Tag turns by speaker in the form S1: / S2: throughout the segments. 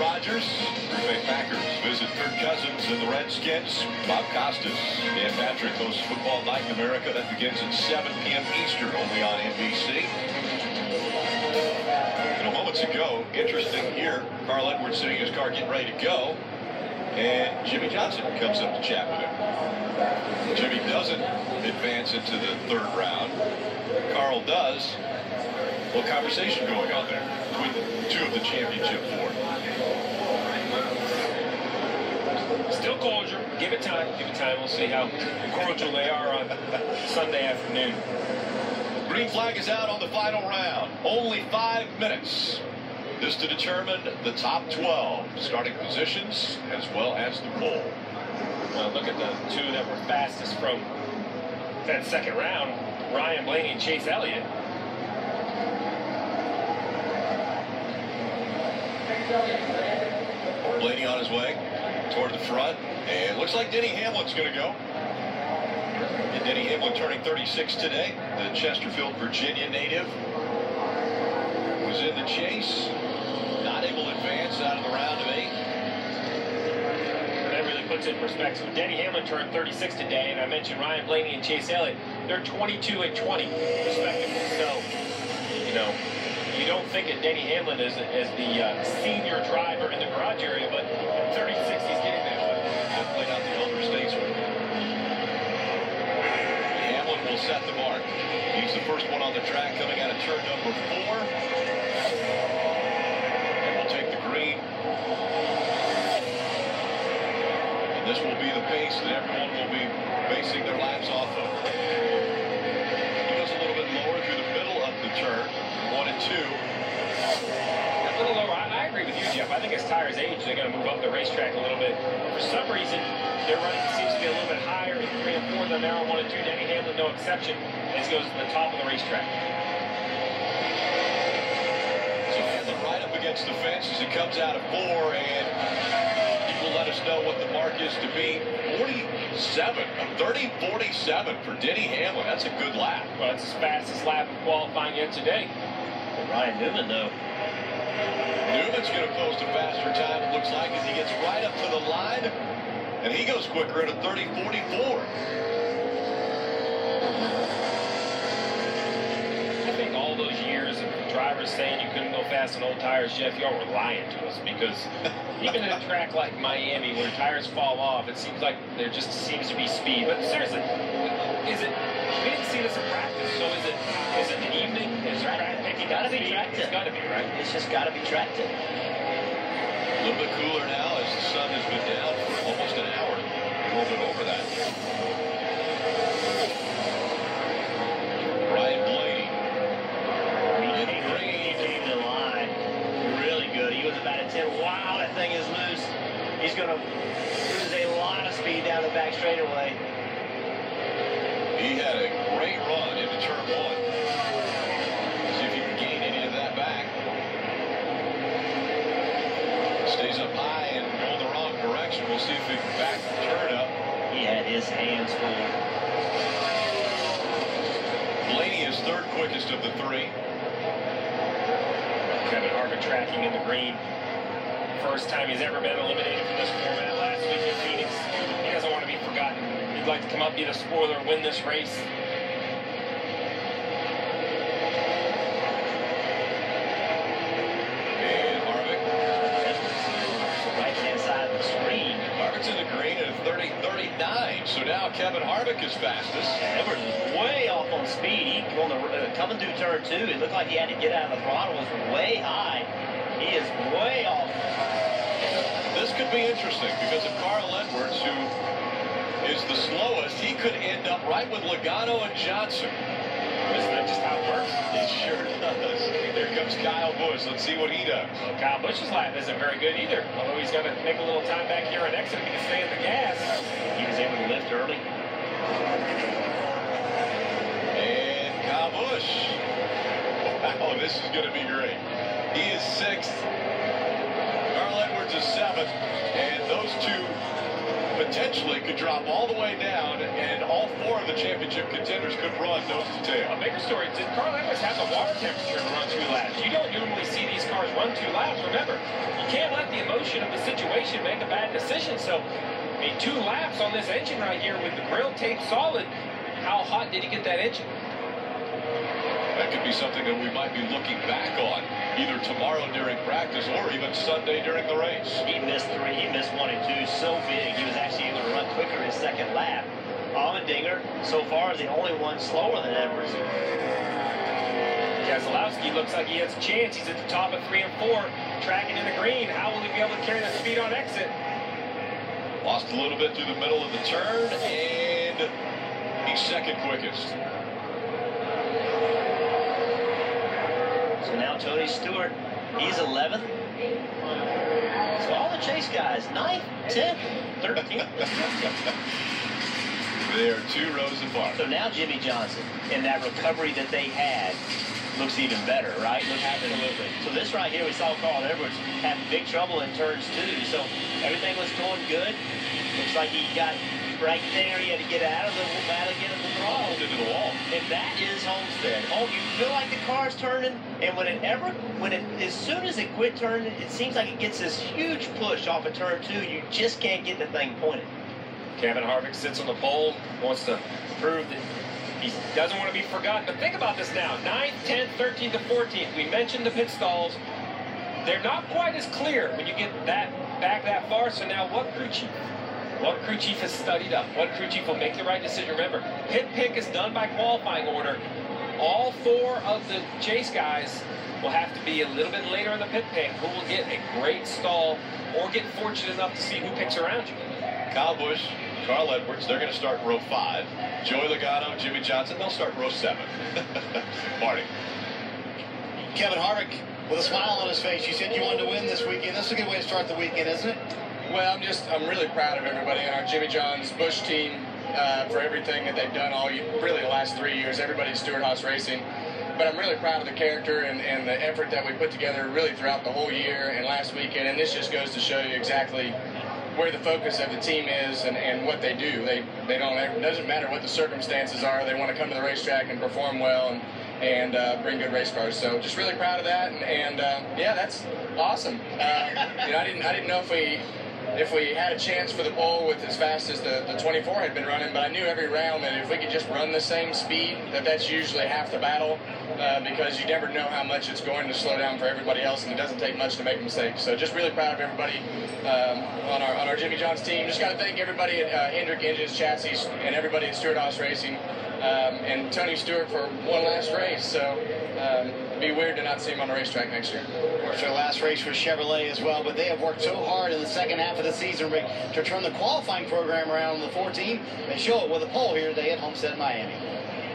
S1: Rodgers. Green Bay Packers visit Kirk Cousins and the Redskins. Bob Costas and Patrick host Football Night in America. That begins at 7 p.m. Eastern, only on NBC. Moments ago, interesting here, Carl Edwards sitting in his car getting ready to go, and Jimmy Johnson comes up to chat with him. Jimmy doesn't advance into the third round. Carl does. What conversation going on there between the two of the championship four?
S2: Still cordial. Give it time. Give it time. We'll see how cordial they are on Sunday afternoon.
S1: Green flag is out on the final round. Only 5 minutes. This to determine the top 12 starting positions as well as the poll.
S2: Well, look at the two that were fastest from that second round. Ryan Blaney and Chase Elliott.
S1: Blaney on his way toward the front. And looks like Denny Hamlin's going to go. And Denny Hamlin turning 36 today. The Chesterfield, Virginia native was in the chase. Not able to advance out of the round of 8.
S2: That really puts it in perspective. Denny Hamlin turned 36 today, and I mentioned Ryan Blaney and Chase Elliott. They're 22 and 20, respectively. So, you know, you don't think of Denny Hamlin as the senior driver in the garage area, but at 36, he's getting there.
S1: Played out the elder statesman. Hamlin will set the mark. He's the first one on the track coming out of turn number 4. And we'll take the green. And this will be the pace that everyone will be basing their laps off of. He goes a little bit lower through the middle of the turn. 1 and 2.
S2: A little lower. I agree with you, Jeff. I think as tires age, they're going to move up the racetrack a little bit. For some reason, their running seems to be a little bit higher in 3 and 4 than they are 1 and 2. Denny Hamlin, no exception. This goes to the top of the racetrack.
S1: So Hamlin right up against the fence as he comes out of 4, and he will let us know what the mark is to be. 47, a 30-47 for Denny Hamlin. That's a good lap.
S2: Well, it's his fastest lap of qualifying yet today.
S3: Ryan Newman, though.
S1: Newman's going to post a faster time, it looks like, as he gets right up to the line. And he goes quicker at a 30-44.
S2: I think all those years of drivers saying you couldn't go fast on old tires, Jeff, y'all were lying to us, because even at a track like Miami where tires fall off, it seems like there just seems to be speed. But seriously, is it? We didn't see this in practice, so is it the evening? Is it
S3: It's got to be tracked.
S2: It's got to be, right?
S3: It's just got to be tracked.
S1: A little bit cooler now as the sun has been down for almost an hour. A little bit over that. Ryan Blaney.
S3: He came to the line really good. He was about at 10. Wow, that thing is loose. He's going to lose a lot of speed down the back straightaway.
S1: He had a great run into turn 1. See if he can gain any of that back. Stays up high and going the wrong direction. We'll see if he can back the turn up.
S3: He had his hands full.
S1: Blaney is third quickest of the 3.
S2: Kevin Harvick tracking in the green. First time he's ever been eliminated from this format last week in Phoenix. He doesn't want to be forgotten. He'd like to come up, be the spoiler, win this race.
S1: And Harvick.
S3: Right-hand side of the screen.
S1: Harvick's in the green at a 30-39. So now Kevin Harvick is fastest.
S3: Edwards was way off on speed. He on the coming through turn 2. It looked like he had to get out of the throttle. Was way high. He is way off.
S1: This could be interesting because of Carl Edwards, who is the slowest. He could end up right with Logano and Johnson.
S2: Isn't that just how it works?
S1: It sure does. Here comes Kyle Busch. Let's see what he does.
S2: Well, Kyle Busch's lap isn't very good either. Although he's going to make a little time back here on exit, he can stay in the gas.
S3: He was able to lift early.
S1: And Kyle Busch. Wow, this is going to be great. He is 6th. Carl Edwards is 7th. And those two potentially could drop all the way down, and all 4 of the championship contenders could run nose to tail.
S2: A bigger story, did Carl Edwards have the water temperature to run 2 laps? You don't normally see these cars run 2 laps. Remember, you can't let the emotion emotion of the situation, make a bad decision. So, I mean, 2 laps on this engine right here with the grill tape solid. How hot did he get that engine?
S1: That could be something that we might be looking back on either tomorrow during practice or even Sunday during the race.
S3: He missed 3. He missed 1 and 2 so big. He was actually able to run quicker his second lap. Allmendinger, so far, is the only one slower than Edwards.
S2: Keselowski looks like he has a chance. He's at the top of 3 and 4, tracking in the green. How will he be able to carry that speed on exit?
S1: Lost a little bit through the middle of the turn, and he's second quickest.
S3: So now Tony Stewart, he's 11th. So all the chase guys, 9th, 10th, 13th.
S1: They are 2 rows apart.
S3: So now Jimmy Johnson, and that recovery that they had, looks even better, right? Absolutely. So this right here, we saw Carl Edwards have big trouble in turns 2. So everything was going good. Looks like he got right there. He had to get out of the battle, get in the throttle.
S1: Into the wall.
S3: And that is Homestead. Oh, you feel like the car's turning, and as soon as it quit turning, it seems like it gets this huge push off of turn 2. You just can't get the thing pointed.
S2: Kevin Harvick sits on the pole, wants to prove that he doesn't want to be forgotten. But think about this now. 9th, 10th, 13th, to 14th. We mentioned the pit stalls. They're not quite as clear when you get back that far. So now what crew chief? What crew chief has studied up? What crew chief will make the right decision? Remember, pit pick is done by qualifying order. All 4 of the chase guys will have to be a little bit later in the pit pick. Who will get a great stall or get fortunate enough to see who picks around you?
S1: Kyle Busch, Carl Edwards, they're going to start row 5. Joey Logano, Jimmy Johnson, they'll start row 7. Marty.
S4: Kevin Harvick with a smile on his face. You said you wanted to win this weekend. That's a good way to start the weekend, isn't it?
S5: Well, I'm really proud of everybody on our Jimmy John's Busch team for everything that they've done really the last 3 years. Everybody at Stewart-Haas Racing. But I'm really proud of the character and the effort that we put together really throughout the whole year and last weekend. And this just goes to show you exactly where the focus of the team is and what they do. It doesn't matter what the circumstances are. They want to come to the racetrack and perform well and bring good race cars. So just really proud of that. And yeah, that's awesome. I didn't know if we had a chance for the pole with as fast as the 24 had been running, but I knew every round that if we could just run the same speed, that's usually half the battle, because you never know how much it's going to slow down for everybody else, and it doesn't take much to make mistakes. So just really proud of everybody on our Jimmy John's team. Just got to thank everybody at Hendrick Engines, Chassis, and everybody at Stewart-Haas Racing, and Tony Stewart for one last race. So it'd be weird to not see him on the racetrack next year.
S4: Of course, their last race was Chevrolet as well, but they have worked so hard in the second half of the season to turn the qualifying program around on the 14. They show it with a pole here today at Homestead, Miami.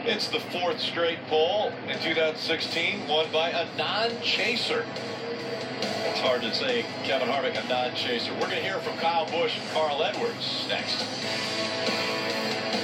S1: It's the 4th straight pole in 2016, won by a non-chaser. It's hard to say Kevin Harvick a non-chaser. We're going to hear from Kyle Busch and Carl Edwards next.